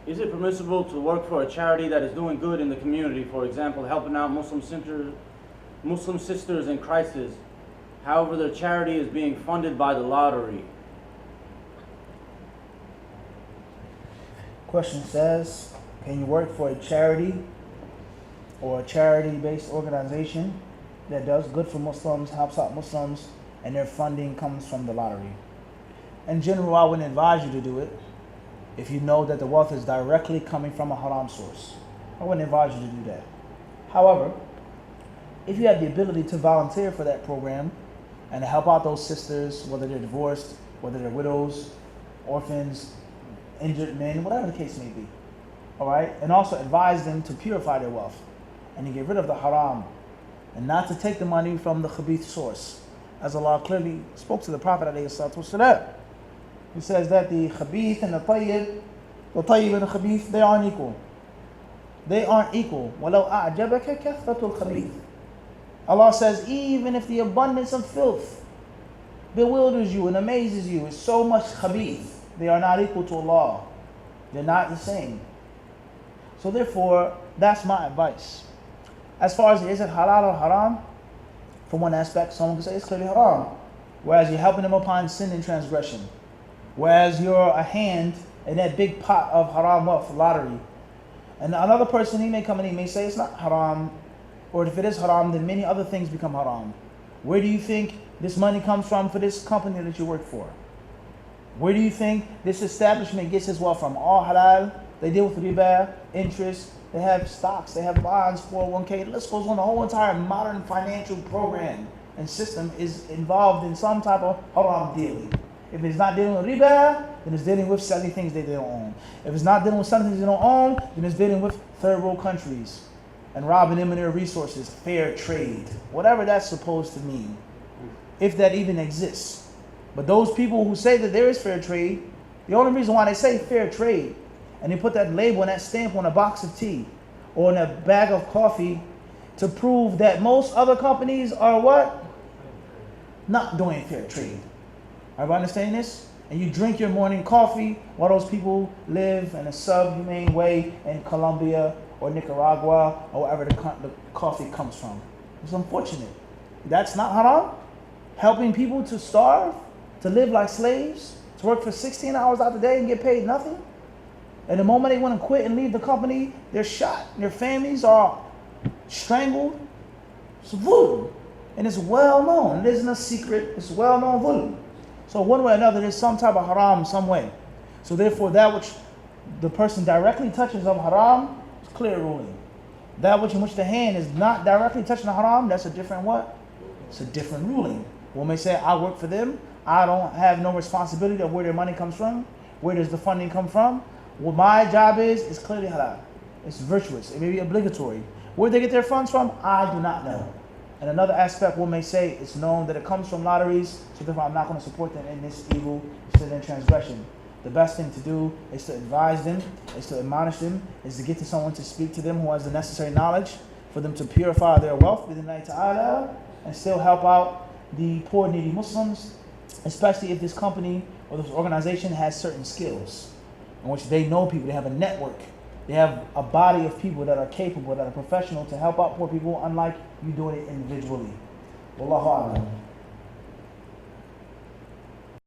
Is it permissible to work for a charity that is doing good in the community, for example, helping out Muslim sisters in crisis? However, the charity is being funded by the lottery. Question says, can you work for a charity or a charity-based organization that does good for Muslims, helps out Muslims, and their funding comes from the lottery? In general, I wouldn't advise you to do it if you know that the wealth is directly coming from a haram source. I wouldn't advise you to do that. However, if you have the ability to volunteer for that program and to help out those sisters, whether they're divorced, whether they're widows, orphans, injured men, whatever the case may be, all right? And also advise them to purify their wealth and to get rid of the haram and not to take the money from the khabith source. As Allah clearly spoke to the Prophet ﷺ, He says that the khabith and the tayyib and the khabith, they aren't equal. They aren't equal. وَلَوْ أَعْجَبَكَ كَثْرَةُ الْخَبِيثِ. Allah says, even if the abundance of filth bewilders you and amazes you, it's so much khabith, they are not equal to Allah. They're not the same. So therefore, that's my advice. As far as is it halal or haram, from one aspect, someone can say it's clearly haram, whereas you're helping them upon sin and transgression. Whereas you're a hand in that big pot of haram wealth, lottery. And another person, he may come and he may say it's not haram, or if it is haram, then many other things become haram. Where do you think this money comes from for this company that you work for? Where do you think this establishment gets its wealth from? All halal. They deal with riba, interest. They have stocks. They have bonds, 401k. The list goes on. The whole entire modern financial program and system is involved in some type of haram dealing. If it's not dealing with riba, then it's dealing with selling things that they don't own. If it's not dealing with selling things they don't own, then it's dealing with third world countries and robbing them of their resources, fair trade, whatever that's supposed to mean, if that even exists. But those people who say that there is fair trade, the only reason why they say fair trade and they put that label and that stamp on a box of tea or in a bag of coffee to prove that most other companies are what? Not doing fair trade. Everybody understand this? And you drink your morning coffee while those people live in a subhumane way in Colombia or Nicaragua or wherever the coffee comes from. It's unfortunate. That's not haram. Helping people to starve, to live like slaves, to work for 16 hours out the day and get paid nothing. And the moment they want to quit and leave the company, they're shot. Their families are strangled. It's voodoo. And it's well known. It isn't a secret. It's well known voodoo. So one way or another, there's some type of haram some way. So therefore, that which the person directly touches of haram is clear ruling. That which in which the hand is not directly touching the haram, that's a different what? It's a different ruling. One may say, I work for them. I don't have no responsibility of where their money comes from. Where does the funding come from? What my job is clearly halal. It's virtuous. It may be obligatory. Where they get their funds from, I do not know. And another aspect, one may say, it's known that it comes from lotteries, so therefore I'm not going to support them in this evil, sin and transgression. The best thing to do is to advise them, is to admonish them, is to get to someone to speak to them who has the necessary knowledge for them to purify their wealth within Allah Ta'ala and still help out the poor, needy Muslims, especially if this company or this organization has certain skills in which they know people, they have a network. They have a body of people that are capable, that are professional to help out poor people, unlike you doing it individually. Wallahu a'lam.